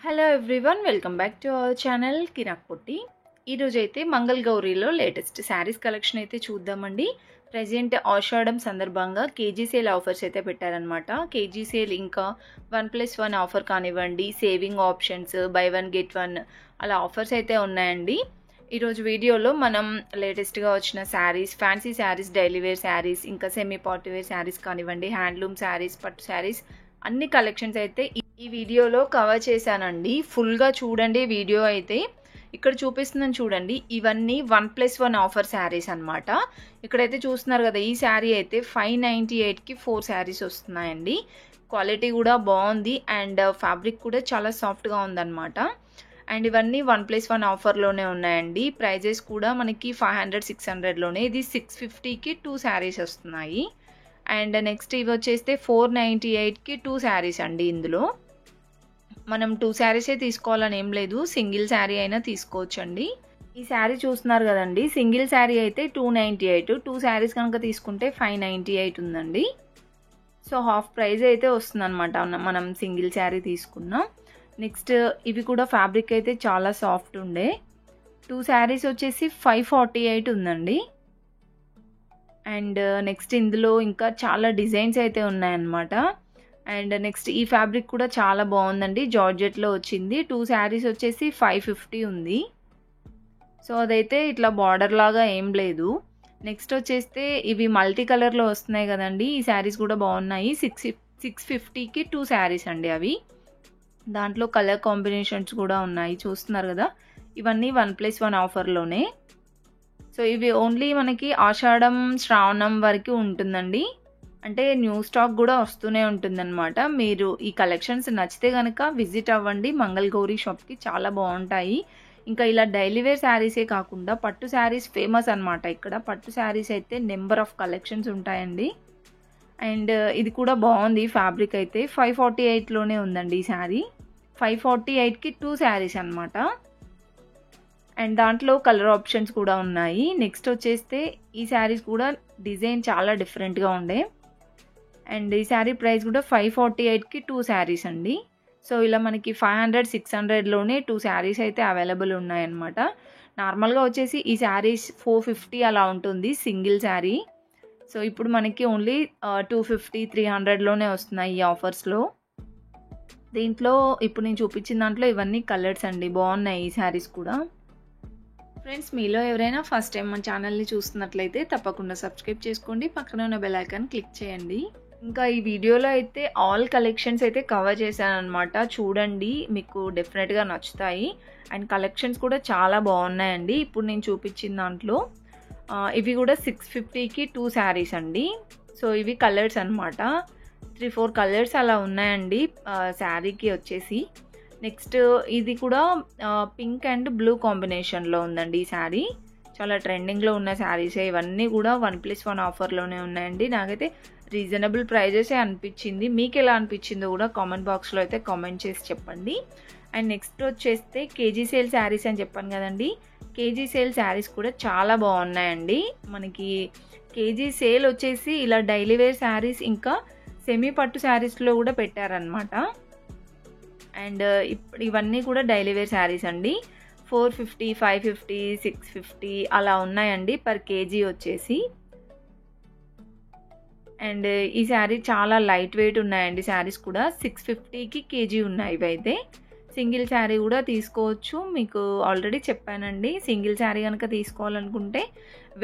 Hello everyone, welcome back to our channel Kirak Potti. ఈరోజు అయితే మంగళ గౌరీలో లేటెస్ట్ శారీస్ కలెక్షన్ అయితే చూద్దామండి. ప్రజెంట్ ఆషాఢం సందర్భంగా కేజీ సేల్ ఆఫర్స్ అయితే పెట్టారనమాట. కేజీ సేల్ ఇంకా 1+1 ఆఫర్ కానివ్వండి, సేవింగ్ ఆప్షన్స్, బై 1 గెట్ 1 అలా ఆఫర్స్ అయితే ఉన్నాయండి. ఈరోజు వీడియోలో మనం లేటెస్ట్గా వచ్చిన saris, fancy saris, daily wear saris, ఇంకా సెమీ పార్టీ వేర్ శారీస్ కానివ్వండి, హ్యాండ్లూమ్ శారీస్, పట్టు శారీస్ అన్ని కలెక్షన్స్ అయితే ఈ వీడియోలో కవర్ చేశానండి. ఫుల్గా చూడండి వీడియో అయితే. ఇక్కడ చూపిస్తున్నాను చూడండి, ఇవన్నీ 1+1 ఆఫర్ శారీస్ అనమాట. ఇక్కడైతే చూస్తున్నారు కదా, ఈ శారీ అయితే 598కి 4 శారీస్ వస్తున్నాయండి. క్వాలిటీ కూడా బాగుంది అండ్ ఫ్యాబ్రిక్ కూడా చాలా సాఫ్ట్గా ఉందన్నమాట. అండ్ ఇవన్నీ 1+1 ఆఫర్లోనే ఉన్నాయండి. ప్రైజెస్ కూడా మనకి 500-600లోనే. ఇది 650కి 2 శారీస్ వస్తున్నాయి. అండ్ నెక్స్ట్ ఇవి వచ్చేస్తే 498కి 2 శారీస్ అండి. ఇందులో మనం 2 శారీసే తీసుకోవాలని ఏం లేదు, సింగిల్ శారీ అయినా తీసుకోవచ్చండి. ఈ శారీ చూస్తున్నారు కదండి, సింగిల్ శారీ అయితే 298, 2 శారీస్ కనుక తీసుకుంటే 598 ఉందండి. సో హాఫ్ ప్రైజ్ అయితే వస్తుంది అనమాట మనం సింగిల్ శారీ తీసుకున్నాం. నెక్స్ట్ ఇవి కూడా ఫ్యాబ్రిక్ అయితే చాలా సాఫ్ట్ ఉండే. 2 శారీస్ వచ్చేసి 548 ఉందండి. అండ్ నెక్స్ట్ ఇందులో ఇంకా చాలా డిజైన్స్ అయితే ఉన్నాయన్నమాట. అండ్ నెక్స్ట్ ఈ ఫ్యాబ్రిక్ కూడా చాలా బాగుందండి, జార్జెట్లో వచ్చింది. 2 శారీస్ వచ్చేసి 550 ఉంది. సో అదైతే ఇట్లా బార్డర్ లాగా ఏం లేదు. నెక్స్ట్ వచ్చేస్తే ఇవి మల్టీ కలర్లో వస్తున్నాయి కదండి, ఈ శారీస్ కూడా బాగున్నాయి. 650కి 2 శారీస్ అండి అవి. దాంట్లో కలర్ కాంబినేషన్స్ కూడా ఉన్నాయి, చూస్తున్నారు కదా. ఇవన్నీ 1+1 ఆఫర్లోనే. సో ఇవి ఓన్లీ మనకి ఆషాఢం శ్రావణం వరకు ఉంటుందండి. అంటే న్యూ స్టాక్ కూడా వస్తూనే ఉంటుందన్నమాట. మీరు ఈ కలెక్షన్స్ నచ్చితే కనుక విజిట్ అవ్వండి మంగళ గౌరీ షాప్కి, చాలా బాగుంటాయి. ఇంకా ఇలా డైలీ వేర్ శారీసే కాకుండా పట్టు శారీస్ ఫేమస్ అనమాట ఇక్కడ. పట్టు శారీస్ అయితే నెంబర్ ఆఫ్ కలెక్షన్స్ ఉంటాయండి. అండ్ ఇది కూడా బాగుంది ఫ్యాబ్రిక్ అయితే. 548లోనే ఉందండి ఈ శారీ. 548కి 2 శారీస్ అనమాట. అండ్ దాంట్లో కలర్ ఆప్షన్స్ కూడా ఉన్నాయి. నెక్స్ట్ వచ్చేస్తే ఈ శారీస్ కూడా డిజైన్ చాలా డిఫరెంట్గా ఉండే. అండ్ ఈ శారీ ప్రైస్ కూడా 548కి 2 శారీస్ అండి. సో ఇలా మనకి 500-600లోనే 2 శారీస్ అయితే అవైలబుల్ ఉన్నాయన్నమాట. నార్మల్గా వచ్చేసి ఈ శారీస్ 450 అలా ఉంటుంది సింగిల్ శారీ. సో ఇప్పుడు మనకి ఓన్లీ 250-300లోనే వస్తున్నాయి ఈ ఆఫర్స్లో. దీంట్లో ఇప్పుడు నేను చూపించిన దాంట్లో ఇవన్నీ కలర్స్ అండి, బాగున్నాయి ఈ శారీస్ కూడా. ఫ్రెండ్స్, మీలో ఎవరైనా ఫస్ట్ టైం మన ఛానల్ని చూస్తున్నట్లయితే తప్పకుండా సబ్స్క్రైబ్ చేసుకోండి, పక్కన ఉన్న బెల్ ఐకాన్ క్లిక్ చేయండి. ఇంకా ఈ వీడియోలో అయితే ఆల్ కలెక్షన్స్ అయితే కవర్ చేశాను అనమాట. చూడండి, మీకు డెఫినెట్గా నచ్చుతాయి. అండ్ కలెక్షన్స్ కూడా చాలా బాగున్నాయండి. ఇప్పుడు నేను చూపించిన దాంట్లో ఇవి కూడా 650కి 2 శారీస్ అండి. సో ఇవి కలర్స్ అనమాట, 3-4 కలర్స్ అలా ఉన్నాయండి శారీకి వచ్చేసి. నెక్స్ట్ ఇది కూడా పింక్ అండ్ బ్లూ కాంబినేషన్లో ఉందండి ఈ శారీ. చాలా ట్రెండింగ్లో ఉన్న శారీసే ఇవన్నీ కూడా 1+1 ఆఫర్లోనే ఉన్నాయండి. నాకైతే రీజనబుల్ ప్రైజెసే అనిపించింది. మీకు ఎలా అనిపించిందో కూడా కామెంట్ బాక్స్లో అయితే కామెంట్ చేసి చెప్పండి. అండ్ నెక్స్ట్ వచ్చేస్తే కేజీ సేల్ శారీస్ అని చెప్పాను కదండి, కేజీ సేల్ శారీస్ కూడా చాలా బాగున్నాయండి. మనకి కేజీ సేల్ వచ్చేసి ఇలా డైలీ వేర్ శారీస్ ఇంకా సెమీ పట్టు శారీస్లో కూడా పెట్టారనమాట. అండ్ ఇప్పుడు ఇవన్నీ కూడా డైలీ వేర్ శారీస్ అండి. 450, 550, 650 అలా ఉన్నాయండి పర్ కేజీ వచ్చేసి. అండ్ ఈ శారీ చాలా లైట్ వెయిట్ ఉన్నాయండి శారీస్ కూడా. 650కి కేజీ ఉన్నాయి ఇవైతే. సింగిల్ శారీ కూడా తీసుకోవచ్చు, మీకు ఆల్రెడీ చెప్పానండి. సింగిల్ శారీ కనుక తీసుకోవాలనుకుంటే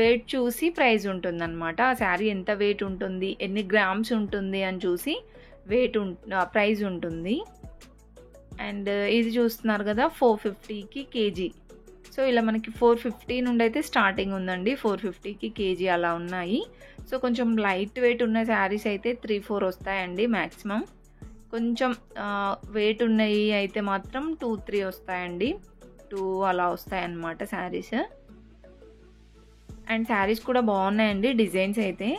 వెయిట్ చూసి ప్రైస్ ఉంటుందన్నమాట. ఆ శారీ ఎంత వెయిట్ ఉంటుంది, ఎన్ని గ్రామ్స్ ఉంటుంది అని చూసి వెయిట్ ప్రైస్ ఉంటుంది. అండ్ ఇది చూస్తున్నారు కదా 450కి కేజీ. సో ఇలా మనకి 450 నుండి అయితే స్టార్టింగ్ ఉందండి, 450కి కేజీ అలా ఉన్నాయి. సో కొంచెం లైట్ వెయిట్ ఉన్న శారీస్ అయితే 3-4 వస్తాయండి మ్యాక్సిమం. కొంచెం వెయిట్ ఉన్నాయి అయితే మాత్రం 2-3 వస్తాయండి, 2 అలా వస్తాయన్నమాట శారీస్. అండ్ శారీస్ కూడా బాగున్నాయండి డిజైన్స్ అయితే.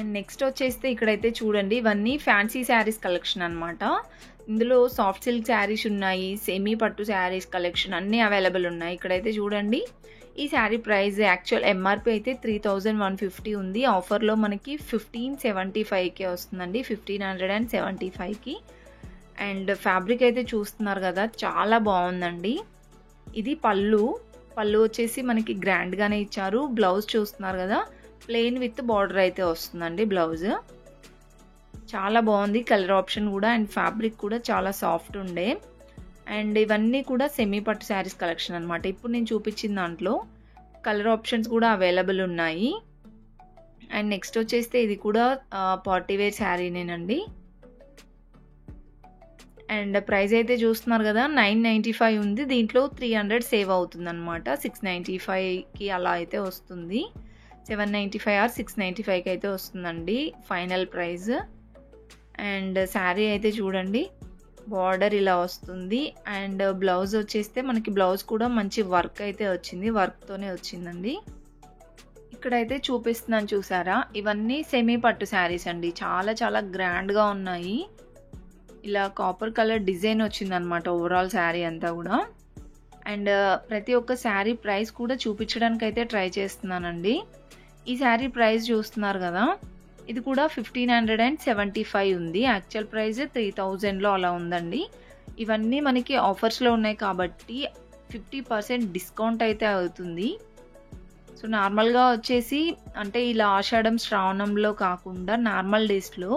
అండ్ నెక్స్ట్ వచ్చేస్తే ఇక్కడైతే చూడండి, ఇవన్నీ ఫ్యాన్సీ శారీస్ కలెక్షన్ అనమాట. ఇందులో సాఫ్ట్ సిల్క్ శారీస్ ఉన్నాయి, సెమీ పట్టు శారీస్ కలెక్షన్ అన్నీ అవైలబుల్ ఉన్నాయి. ఇక్కడైతే చూడండి, ఈ శారీ ప్రైస్ యాక్చువల్ ఎంఆర్పి అయితే 3150 ఉంది. ఆఫర్లో మనకి 1575కే వస్తుందండి, 1575కి. అండ్ ఫ్యాబ్రిక్ అయితే చూస్తున్నారు కదా, చాలా బాగుందండి. ఇది పళ్ళు వచ్చేసి మనకి గ్రాండ్గానే ఇచ్చారు. బ్లౌజ్ చూస్తున్నారు కదా, ప్లెయిన్ విత్ బార్డర్ అయితే వస్తుందండి బ్లౌజ్. చాలా బాగుంది కలర్ ఆప్షన్ కూడా, అండ్ ఫ్యాబ్రిక్ కూడా చాలా సాఫ్ట్ ఉండే. అండ్ ఇవన్నీ కూడా సెమీ పట్టు శారీస్ కలెక్షన్ అనమాట. ఇప్పుడు నేను చూపించిన దాంట్లో కలర్ ఆప్షన్స్ కూడా అవైలబుల్ ఉన్నాయి. అండ్ నెక్స్ట్ వచ్చేస్తే ఇది కూడా పార్టీ వేర్ శారీనేనండి. అండ్ ప్రైస్ అయితే చూస్తున్నారు కదా, 995 ఉంది. దీంట్లో 300 సేవ్ అవుతుంది అనమాట. 695కి అలా అయితే వస్తుంది. 795 ఆర్ 695కి అయితే వస్తుందండి ఫైనల్ ప్రైస్. అండ్ శారీ అయితే చూడండి, బార్డర్ ఇలా వస్తుంది. అండ్ బ్లౌజ్ వచ్చేస్తే మనకి బ్లౌజ్ కూడా మంచి వర్క్ అయితే వచ్చింది, వర్క్తోనే వచ్చిందండి. ఇక్కడైతే చూపిస్తున్నాను చూసారా, ఇవన్నీ సెమీ పట్టు శారీస్ అండి. చాలా చాలా గ్రాండ్గా ఉన్నాయి. ఇలా కాపర్ కలర్ డిజైన్ వచ్చిందనమాట ఓవరాల్ శారీ అంతా కూడా. అండ్ ప్రతి ఒక్క శారీ ప్రైస్ కూడా చూపించడానికి అయితే ట్రై చేస్తున్నానండి. ఈ శారీ ప్రైస్ చూస్తున్నారు కదా, ఇది కూడా 1575 ఉంది. యాక్చువల్ ప్రైస్ 3000లో అలా ఉందండి. ఇవన్నీ మనకి ఆఫర్స్లో ఉన్నాయి కాబట్టి 50% డిస్కౌంట్ అయితే అవుతుంది. సో నార్మల్గా వచ్చేసి అంటే ఇలా ఆషాఢం శ్రావణంలో కాకుండా నార్మల్ డేస్లో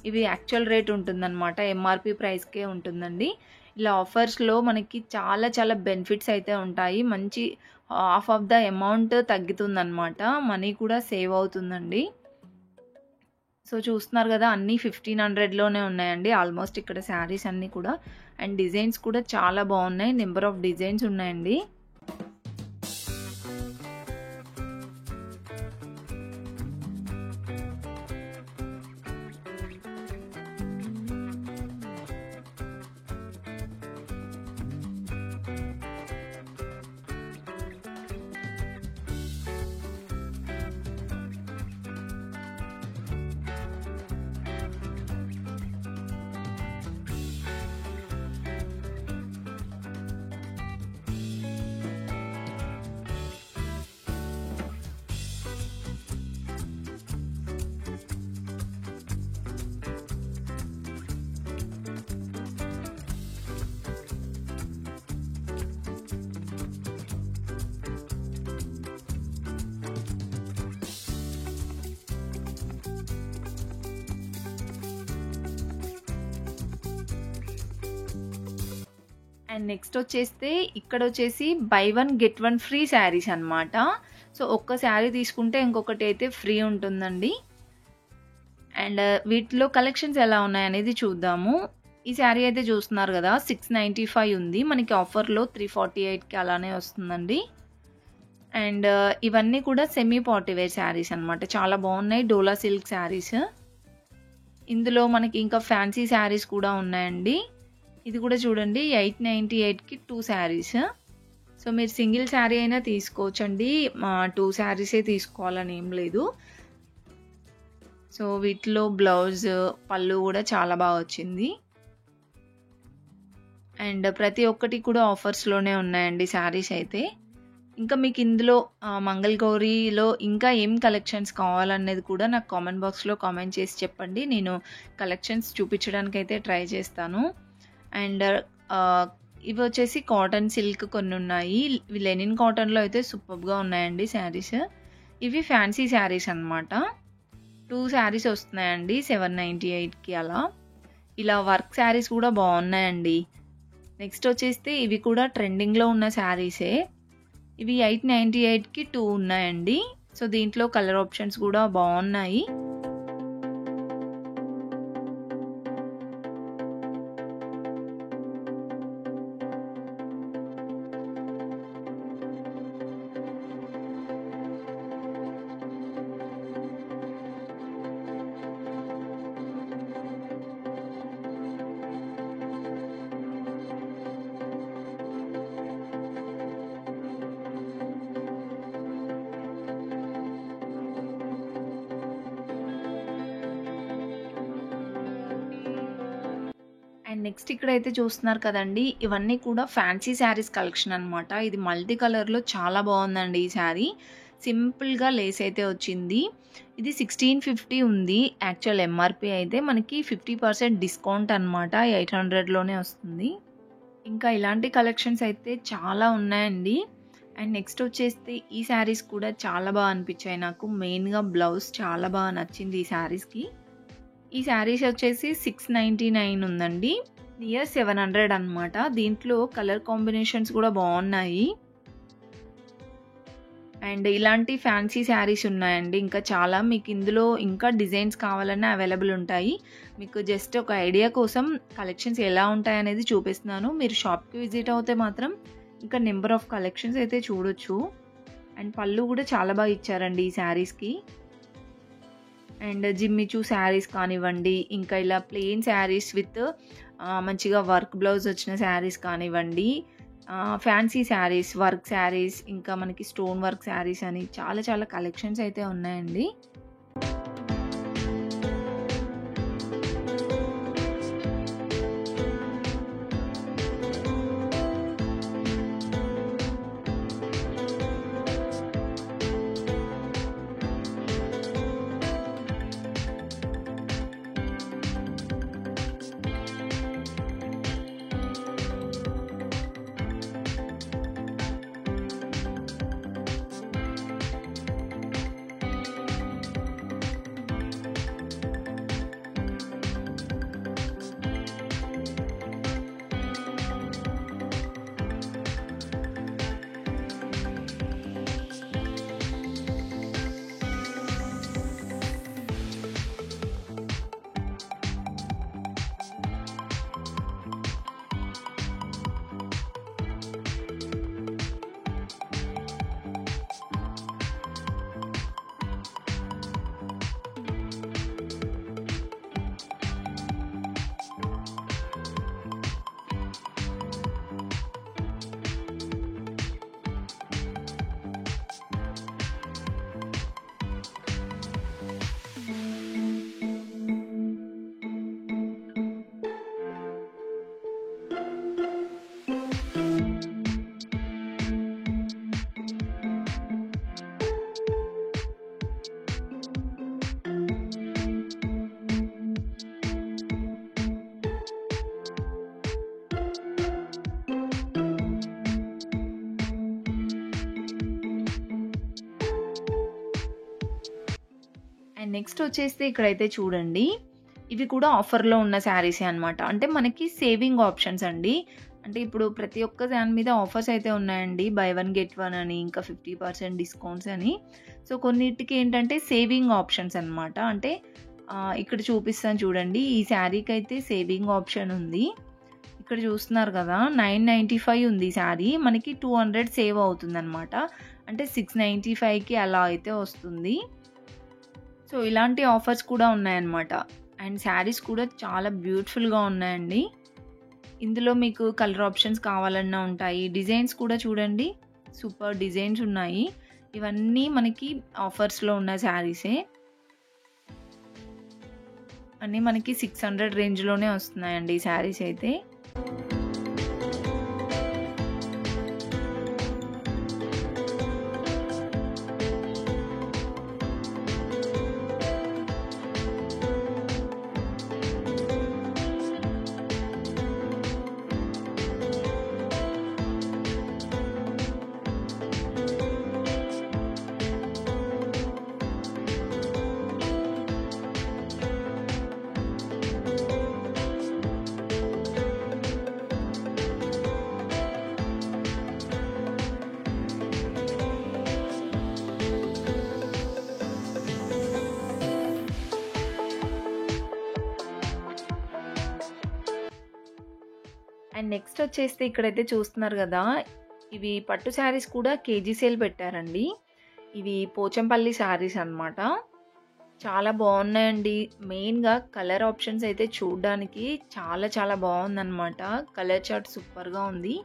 ఇవి యాక్చువల్ రేట్ ఉంటుందన్నమాట, ఎంఆర్పి ప్రైస్కే ఉంటుందండి. ఇలా ఆఫర్స్లో మనకి చాలా చాలా బెనిఫిట్స్ అయితే ఉంటాయి. మంచి హాఫ్ ఆఫ్ ద అమౌంట్ తగ్గుతుందన్నమాట, మనీ కూడా సేవ్ అవుతుందండి. సో చూస్తున్నారు కదా, అన్నీ 1500లోనే ఉన్నాయండి ఆల్మోస్ట్ ఇక్కడ శారీస్ అన్నీ కూడా. అండ్ డిజైన్స్ కూడా చాలా బాగున్నాయి, నెంబర్ ఆఫ్ డిజైన్స్ ఉన్నాయండి. అండ్ నెక్స్ట్ వచ్చేస్తే ఇక్కడ వచ్చేసి బై 1 గెట్ 1 ఫ్రీ శారీస్ అనమాట. సో ఒక్క శారీ తీసుకుంటే ఇంకొకటి అయితే ఫ్రీ ఉంటుందండి. అండ్ వీటిలో కలెక్షన్స్ ఎలా ఉన్నాయనేది చూద్దాము. ఈ శారీ అయితే చూస్తున్నారు కదా, 695 ఉంది. మనకి ఆఫర్లో 348కి అలానే వస్తుందండి. అండ్ ఇవన్నీ కూడా సెమీ పార్టీ వేర్ శారీస్ అనమాట, చాలా బాగున్నాయి. డోలా సిల్క్ శారీస్. ఇందులో మనకి ఇంకా ఫ్యాన్సీ శారీస్ కూడా ఉన్నాయండి. ఇది కూడా చూడండి, 898కి 2 శారీస్. సో మీరు సింగిల్ శారీ అయినా తీసుకోవచ్చండి, 2 శారీసే తీసుకోవాలని ఏం లేదు. సో వీటిలో బ్లౌజ్ పళ్ళు కూడా చాలా బాగా వచ్చింది. అండ్ ప్రతి ఒక్కటి కూడా ఆఫర్స్లోనే ఉన్నాయండి శారీస్ అయితే. ఇంకా మీకు ఇందులో మంగళగౌరిలో ఇంకా ఏం కలెక్షన్స్ కావాలనేది కూడా నాకు కామెంట్ బాక్స్లో కామెంట్ చేసి చెప్పండి. నేను కలెక్షన్స్ చూపించడానికి అయితే ట్రై చేస్తాను. అండ్ ఇవి వచ్చేసి కాటన్ సిల్క్ కొన్ని ఉన్నాయి. ఇవి లెనిన్ కాటన్లో అయితే సూపర్గా ఉన్నాయండి శారీస్. ఇవి ఫ్యాన్సీ శారీస్ అనమాట. 2 శారీస్ వస్తున్నాయండి 798కి అలా. ఇలా వర్క్ శారీస్ కూడా బాగున్నాయండి. నెక్స్ట్ వచ్చేస్తే ఇవి కూడా ట్రెండింగ్లో ఉన్న శారీసే. ఇవి 898కి 2 ఉన్నాయండి. సో దీంట్లో కలర్ ఆప్షన్స్ కూడా బాగున్నాయి. నెక్స్ట్ ఇక్కడైతే చూస్తున్నారు కదండీ! ఇవన్నీ కూడా ఫ్యాన్సీ శారీస్ కలెక్షన్ అనమాట. ఇది మల్టీ కలర్‌లో చాలా బావుందండి ఈ శారీ. సింపుల్‌గా లేస్ అయితే వచ్చింది. ఇది 1650 ఉంది. యాక్చువల్ ఎంఆర్‌పీ అయితే మనకి 50% డిస్కౌంట్ అనమాట. 800లోనే వస్తుంది. ఇంకా ఇలాంటి కలెక్షన్స్ అయితే చాలా ఉన్నాయండి. అండ్ నెక్స్ట్ వచ్చేస్తే ఈ శారీస్ కూడా చాలా బా అనిపించాయి నాకు. మెయిన్‌గా బ్లౌజ్ చాలా బాగా నచ్చింది ఈ శారీస్‌కి. ఈ శారీస్ వచ్చేసి 699 ఉందండి. నియర్ 700 అనమాట. దీంట్లో కలర్ కాంబినేషన్స్ కూడా బాగున్నాయి. అండ్ ఇలాంటి ఫ్యాన్సీ శారీస్ ఉన్నాయండి ఇంకా చాలా. మీకు ఇందులో ఇంకా డిజైన్స్ కావాలన్నా అవైలబుల్ ఉంటాయి. మీకు జస్ట్ ఒక ఐడియా కోసం కలెక్షన్స్ ఎలా ఉంటాయనేది చూపిస్తున్నాను. మీరు షాప్‌కి విజిట్ అవుతే మాత్రం ఇంకా నెంబర్ ఆఫ్ కలెక్షన్స్ అయితే చూడొచ్చు. అండ్ పళ్ళు కూడా చాలా బాగా ఇచ్చారండి ఈ శారీస్‌కి. అండ్ జిమ్మిచూ శారీస్ కానివ్వండి, ఇంకా ఇలా ప్లెయిన్ శారీస్ విత్ మంచిగా వర్క్ బ్లౌజ్ వచ్చిన శారీస్ కానివ్వండి, ఫ్యాన్సీ శారీస్, వర్క్ శారీస్, ఇంకా మనకి స్టోన్ వర్క్ శారీస్ అని చాలా చాలా కలెక్షన్స్ అయితే ఉన్నాయండి. అండ్ నెక్స్ట్ వచ్చేస్తే ఇక్కడైతే చూడండి. ఇవి కూడా ఆఫర్‌లో ఉన్న శారీసే అనమాట. అంటే మనకి సేవింగ్ ఆప్షన్స్ అండి. అంటే ఇప్పుడు ప్రతి ఒక్క దాని మీద ఆఫర్స్ అయితే ఉన్నాయండి. బై వన్ గెట్ వన్ అని, ఇంకా 50% డిస్కౌంట్స్ అని. సో కొన్నిటికి ఏంటంటే సేవింగ్ ఆప్షన్స్ అనమాట. అంటే ఇక్కడ చూపిస్తాను చూడండి. ఈ శారీకైతే సేవింగ్ ఆప్షన్ ఉంది. ఇక్కడ చూస్తున్నారు కదా 995 ఉంది ఈ శారీ. మనకి 200 సేవ్ అవుతుందనమాట. అంటే 695కి అలా అయితే వస్తుంది. సో ఇలాంటి ఆఫర్స్ కూడా ఉన్నాయన్నమాట. అండ్ శారీస్ కూడా చాలా బ్యూటిఫుల్‌గా ఉన్నాయండి. ఇందులో మీకు కలర్ ఆప్షన్స్ కావాలన్నా ఉంటాయి. డిజైన్స్ కూడా చూడండి. సూపర్ డిజైన్స్ ఉన్నాయి. ఇవన్నీ మనకి ఆఫర్స్‌లో ఉన్న శారీసే. అన్నీ మనకి 600 రేంజ్‌లోనే వస్తున్నాయండి ఈ శారీస్ అయితే. అండ్ నెక్స్ట్ వచ్చేస్తే ఇక్కడైతే చూస్తున్నారు కదా. ఇవి పట్టు శారీస్ కూడా కేజీ సేల్ పెట్టారండి. ఇవి పోచంపల్లి శారీస్ అనమాట. చాలా బాగున్నాయండి. మెయిన్‌గా కలర్ ఆప్షన్స్ అయితే చూడడానికి చాలా చాలా బాగుందనమాట. కలర్ చార్ట్ సూపర్‌గా ఉంది.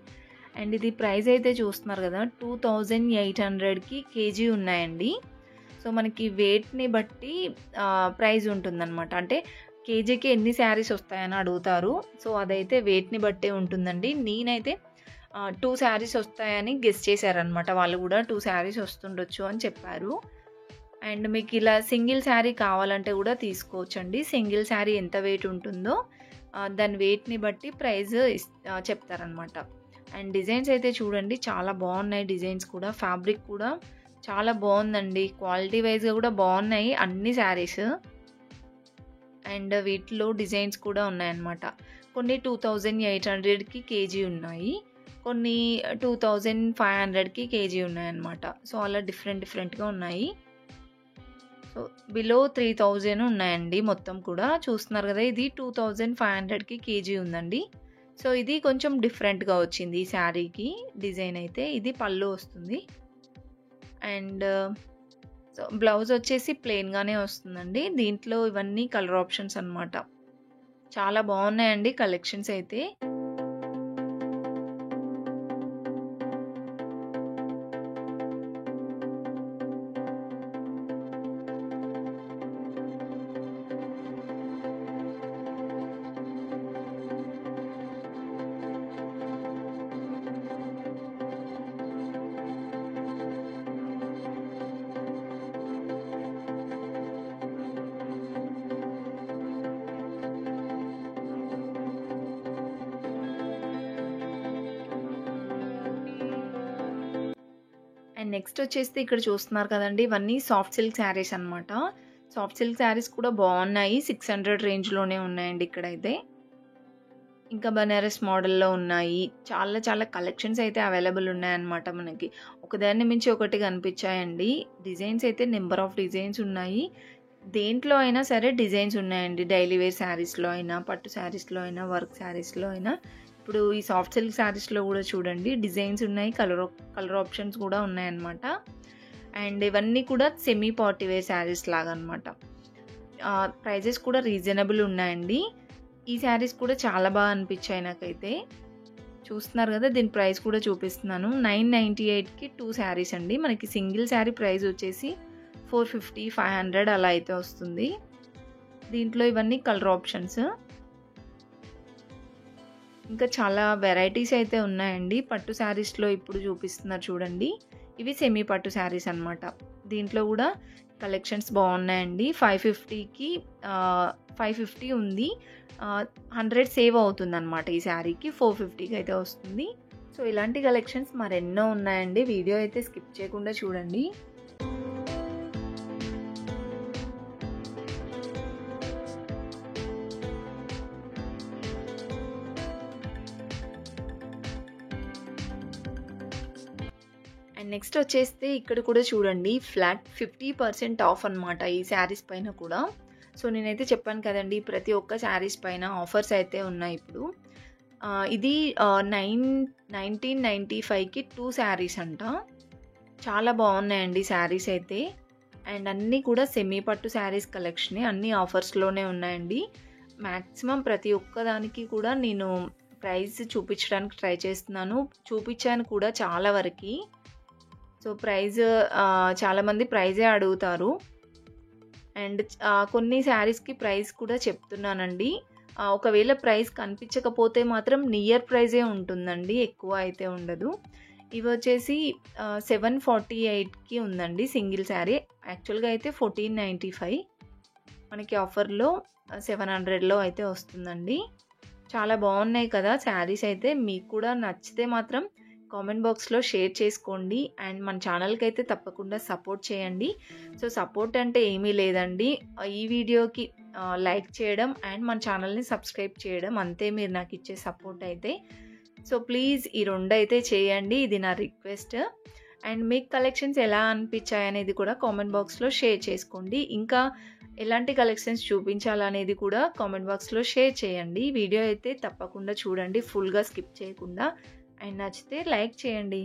అండ్ ఇది ప్రైస్ అయితే చూస్తున్నారు కదా 2800కి కేజీ ఉన్నాయండి. సో మనకి వెయిట్‌ని బట్టి ప్రైస్ ఉంటుందన్నమాట. అంటే కేజీకి ఎన్ని శారీస్ వస్తాయని అడుగుతారు. సో అదైతే వెయిట్‌ని బట్టే ఉంటుందండి. నేనైతే 2 శారీస్ వస్తాయని గెస్ చేశారనమాట. వాళ్ళు కూడా 2 శారీస్ వస్తుండొచ్చు అని చెప్పారు. అండ్ మీకు ఇలా సింగిల్ శారీ కావాలంటే కూడా తీసుకోవచ్చండి. సింగిల్ శారీ ఎంత వెయిట్ ఉంటుందో దాని వెయిట్‌ని బట్టి ప్రైస్ చెప్తారనమాట. అండ్ డిజైన్స్ అయితే చూడండి చాలా బాగున్నాయి. డిజైన్స్ కూడా ఫ్యాబ్రిక్ కూడా చాలా బాగుందండి. క్వాలిటీ వైజ్‌గా కూడా బాగున్నాయి అన్ని శారీస్. అండ్ వీటిలో డిజైన్స్ కూడా ఉన్నాయన్నమాట. కొన్ని 2800కి కేజీ ఉన్నాయి. కొన్ని 2500కి కేజీ ఉన్నాయన్నమాట. సో అలా డిఫరెంట్‌గా ఉన్నాయి. సో బిలో 3000 ఉన్నాయండి మొత్తం కూడా. చూస్తున్నారు కదా, ఇది 2500కి కేజీ ఉందండి. సో ఇది కొంచెం డిఫరెంట్‌గా వచ్చింది ఈ శారీకి డిజైన్ అయితే. ఇది పళ్ళు వస్తుంది. అండ్ సో బ్లౌజ్ వచ్చేసి ప్లెయిన్‌గానే వస్తుందండి. దీంట్లో ఇవన్నీ కలర్ ఆప్షన్స్ అన్నమాట. చాలా బాగున్నాయండి కలెక్షన్స్ అయితే. అండ్ నెక్స్ట్ వచ్చేసి ఇక్కడ చూస్తున్నారు కదండి, ఇవన్నీ సాఫ్ట్ సిల్క్ శారీస్ అనమాట. సాఫ్ట్ సిల్క్ శారీస్ కూడా బాగున్నాయి. 600 రేంజ్లోనే ఉన్నాయండి ఇక్కడైతే. ఇంకా బనారస్ మోడల్లో ఉన్నాయి. చాలా కలెక్షన్స్ అయితే అవైలబుల్ ఉన్నాయన్నమాట మనకి. ఒకదాన్ని మించి ఒకటి కనిపించాయండి. డిజైన్స్ అయితే నెంబర్ ఆఫ్ డిజైన్స్ ఉన్నాయి. దేంట్లో అయినా సరే డిజైన్స్ ఉన్నాయండి. డైలీ వేర్ శారీస్లో అయినా, పట్టు శారీస్లో అయినా, వర్క్ శారీస్లో అయినా. ఇప్పుడు ఈ సాఫ్ట్ సిల్క్ శారీస్లో కూడా చూడండి డిజైన్స్ ఉన్నాయి, కలర్ ఆప్షన్స్ కూడా ఉన్నాయన్నమాట. అండ్ ఇవన్నీ కూడా సెమీ పార్టీ వేర్ శారీస్ లాగా అనమాట. ప్రైజెస్ కూడా రీజనబుల్ ఉన్నాయండి. ఈ శారీస్ కూడా చాలా బాగా అనిపించాయి నాకైతే. చూస్తున్నారు కదా, దీని ప్రైస్ కూడా చూపిస్తున్నాను. 998కి 2 శారీస్ అండి. మనకి సింగిల్ శారీ ప్రైస్ వచ్చేసి 450, 500 అలా అయితే వస్తుంది. దీంట్లో ఇవన్నీ కలర్ ఆప్షన్స్. ఇంకా చాలా వెరైటీస్ అయితే ఉన్నాయండి. పట్టు శారీస్లో ఇప్పుడు చూపిస్తున్నారు చూడండి, ఇవి సెమీ పట్టు శారీస్ అనమాట. దీంట్లో కూడా కలెక్షన్స్ బాగున్నాయండి. 550కి 550 ఉంది. 100 సేవ్ అవుతుంది అనమాట ఈ శారీకి. 450కి అయితే వస్తుంది. సో ఇలాంటి కలెక్షన్స్ మరెన్నో ఉన్నాయండి. వీడియో అయితే స్కిప్ చేయకుండా చూడండి. అండ్ నెక్స్ట్ వచ్చేస్తే ఇక్కడ కూడా చూడండి ఫ్లాట్ 50% ఆఫ్ అనమాట ఈ శారీస్ పైన కూడా. సో నేనైతే చెప్పాను కదండి, ప్రతి ఒక్క శారీస్ పైన ఆఫర్స్ అయితే ఉన్నాయి ఇప్పుడు. ఇది 1995కి 2 శారీస్ అంట. చాలా బాగున్నాయండి శారీస్ అయితే. అండ్ అన్నీ కూడా సెమీ పట్టు శారీస్ కలెక్షనే. అన్నీ ఆఫర్స్లోనే ఉన్నాయండి. మ్యాక్సిమం ప్రతి ఒక్కదానికి కూడా నేను ప్రైస్ చూపించడానికి ట్రై చేస్తున్నాను. చూపించాను కూడా చాలా వరకు. సో ప్రైస్ చాలామంది ప్రైజే అడుగుతారు. అండ్ కొన్ని శారీస్కి ప్రైస్ కూడా చెప్తున్నానండి. ఒకవేళ ప్రైస్ కనిపించకపోతే మాత్రం నియర్ ప్రైజే ఉంటుందండి, ఎక్కువ అయితే ఉండదు. ఇవి వచ్చేసి 748కి ఉందండి సింగిల్ శారీ. యాక్చువల్గా అయితే 1495, మనకి ఆఫర్లో 700లో అయితే వస్తుందండి. చాలా బాగున్నాయి కదా శారీస్ అయితే. మీకు కూడా నచ్చితే మాత్రం కామెంట్ బాక్స్లో షేర్ చేసుకోండి. అండ్ మన ఛానల్కి అయితే తప్పకుండా సపోర్ట్ చేయండి. సో సపోర్ట్ అంటే ఏమీ లేదండి, ఈ వీడియోకి లైక్ చేయడం అండ్ మన ఛానల్ని సబ్స్క్రైబ్ చేయడం, అంతే మీరు నాకు ఇచ్చే సపోర్ట్ అయితే. సో ప్లీజ్ ఈ 2 అయితే చేయండి, ఇది నా రిక్వెస్ట్. అండ్ మీకు కలెక్షన్స్ ఎలా అనిపించాయి అనేది కూడా కామెంట్ బాక్స్లో షేర్ చేసుకోండి. ఇంకా ఎలాంటి కలెక్షన్స్ చూపించాలనేది కూడా కామెంట్ బాక్స్లో షేర్ చేయండి. వీడియో అయితే తప్పకుండా చూడండి, ఫుల్గా స్కిప్ చేయకుండా. అండ్ నచ్చితే లైక్ చేయండి.